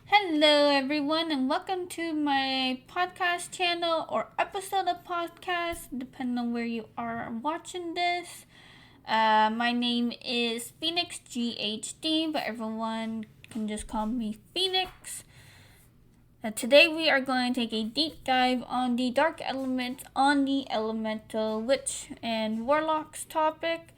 Hello, everyone, and welcome to my podcast channel or episode of podcast, depending on where you are watching this. My name is Phoenix G.H.D, but everyone can just call me Phoenix. Today we are going to take a deep dive on the dark elements on the elemental witch and warlocks topic.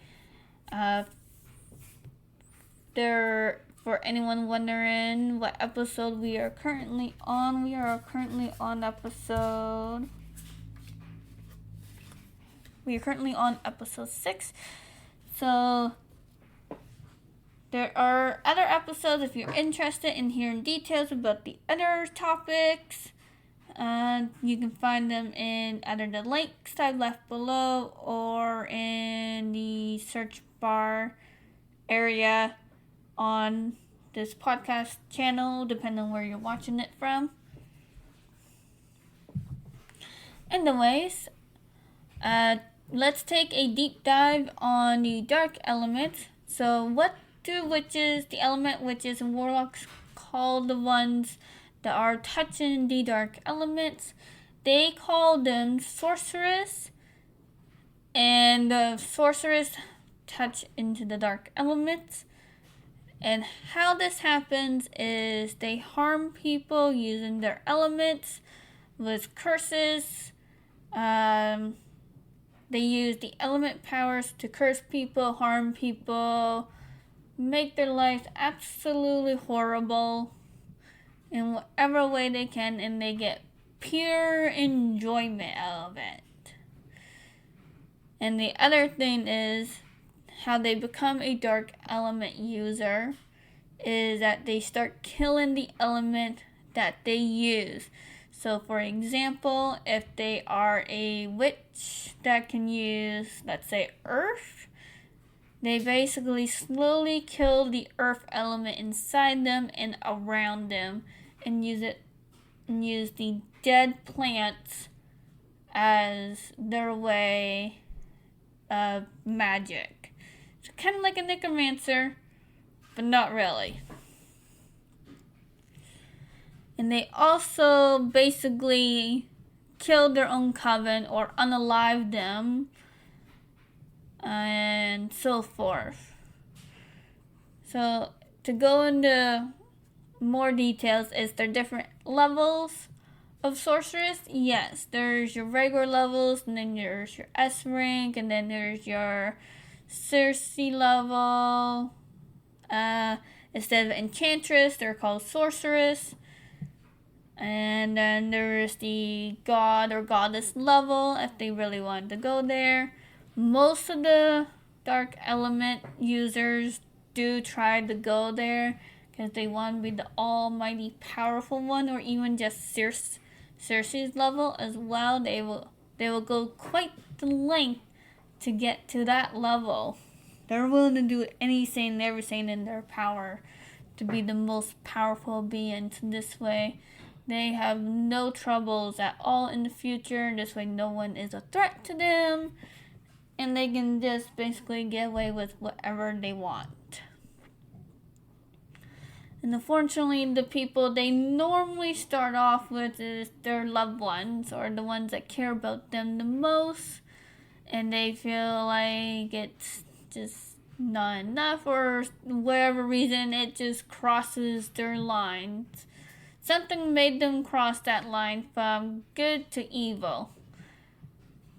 For anyone wondering what episode we are currently on, we are currently on episode 6. So there are other episodes if you're interested in hearing details about the other topics. You can find them in either the links I've left below or in the search bar area on this podcast channel, depending on where you're watching it from. Anyways, let's take a deep dive on the dark elements. So what do the element witches and warlocks call the ones that are touching the dark elements? They call them sorceress, and the sorceress touch into the dark elements. And how this happens is they harm people using their elements with curses. They use the element powers to curse people, harm people, make their life absolutely horrible in whatever way they can, and they get pure enjoyment out of it. And the other thing is how they become a dark element user is that they start killing the element that they use. So for example, if they are a witch that can use, let's say, earth, they basically slowly kill the earth element inside them and around them and use the dead plants as their way of magic. So kind of like a necromancer, but not really. And they also basically killed their own coven or unalive them and so forth. So to go into more details, is there different levels of sorceress? Yes, there's your regular levels, and then there's your S rank, and then there's your Circe level. Instead of enchantress, they're called sorceress. And then there's the god or goddess level if they really wanted to go there. Most of the dark element users do try to go there because they want to be the almighty powerful one, or even just Circe's level as well. They will go quite the length to get to that level. They're willing to do anything and everything in their power to be the most powerful beings. This way, they have no troubles at all in the future. This way, no one is a threat to them, and they can just basically get away with whatever they want. And unfortunately, the people they normally start off with is their loved ones, or the ones that care about them the most, and they feel like it's just not enough, or whatever reason, it just crosses their lines. Something made them cross that line from good to evil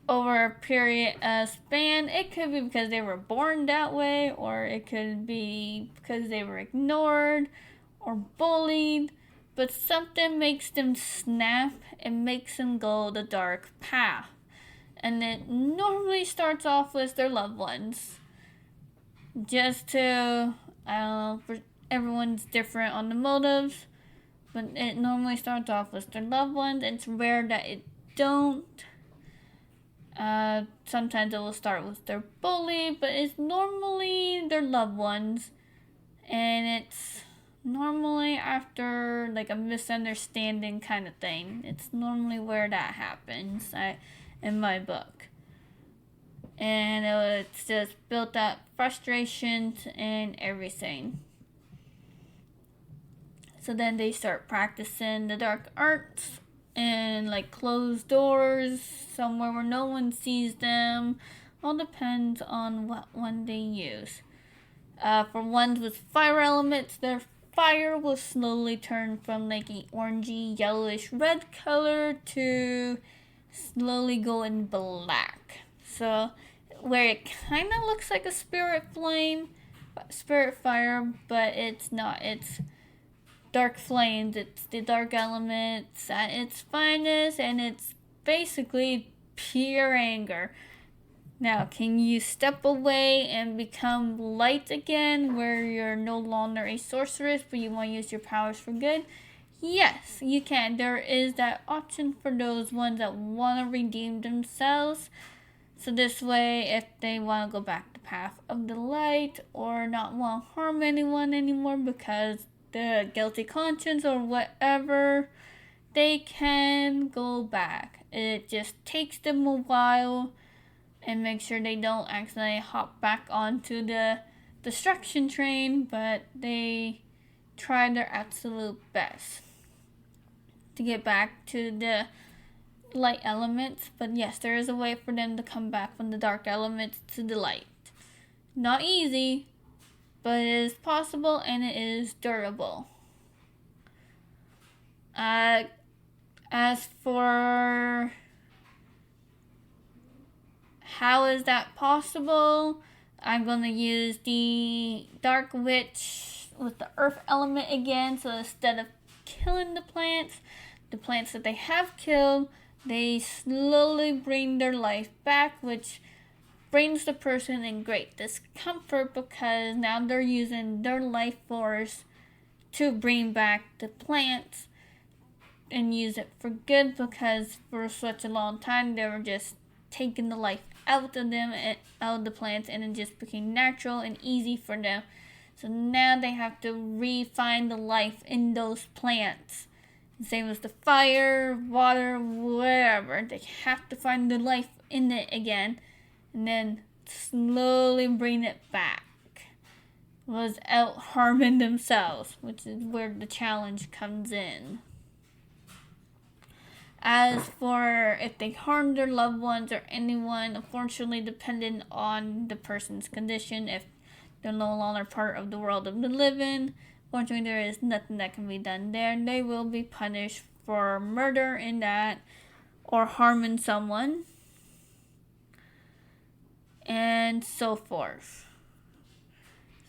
over a period of span. It could be because they were born that way, or it could be because they were ignored or bullied, but something makes them snap and makes them go the dark path. And it normally starts off with their loved ones. Just to, for everyone's different on the motives, but it normally starts off with their loved ones. It's rare that it don't. Sometimes it will start with their bully, but it's normally their loved ones. And it's normally after like a misunderstanding kind of thing. It's normally where that happens in my book. And it's just built up frustrations and everything. So then they start practicing the dark arts in like closed doors, somewhere where no one sees them. All depends on what one they use. For ones with fire elements, their fire will slowly turn from like an orangey, yellowish, red color to slowly go in black. So where it kind of looks like a spirit flame, spirit fire, but it's not. It's dark flames. It's the dark elements at its finest, and it's basically pure anger. Now, can you step away and become light again, where you're no longer a sorceress, but you want to use your powers for good? Yes, you can. There is that option for those ones that want to redeem themselves. So this way, if they want to go back the path of the light, or not want to harm anyone anymore because the guilty conscience or whatever, they can go back. It just takes them a while, and make sure they don't accidentally hop back onto the destruction train, but they try their absolute best to get back to the light elements. But yes, there is a way for them to come back from the dark elements to the light. Not easy, but it is possible and it is durable. As for how is that possible, I'm going to use the Dark Witch with the Earth element again. So instead of killing the plants that they have killed, they slowly bring their life back, which brings the person in great discomfort because now they're using their life force to bring back the plants and use it for good, because for such a long time they were just taking the life out of them and out of the plants, and it just became natural and easy for them. So now they have to re-find the life in those plants. Same as the fire, water, whatever. They have to find the life in it again, and then slowly bring it back without harming themselves, which is where the challenge comes in. As for if they harm their loved ones or anyone, unfortunately, depending on the person's condition, if they're no longer part of the world of the living, unfortunately, there is nothing that can be done there. They will be punished for murder in that, or harming someone, and so forth.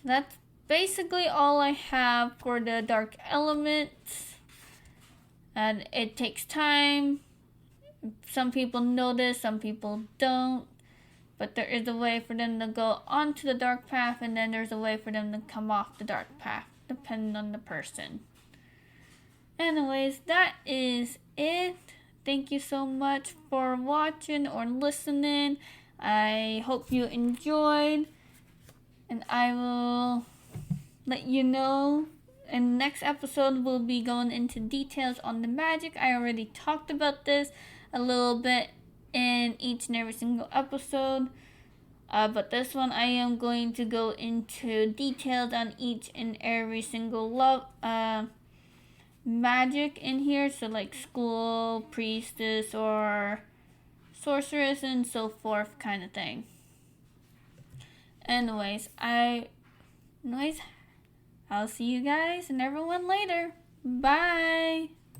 So that's basically all I have for the dark elements. And it takes time. Some people know this, some people don't. But there is a way for them to go onto the dark path, and then there's a way for them to come off the dark path, depending on the person. Anyways, that is it. Thank you so much for watching or listening. I hope you enjoyed. And I will let you know. In the next episode, we'll be going into details on the magic. I already talked about this a little bit in each and every single episode. But this one, I am going to go into details on each and every single magic in here. So like school, priestess, or sorceress, and so forth kind of thing. Anyways, I'll see you guys and everyone later. Bye!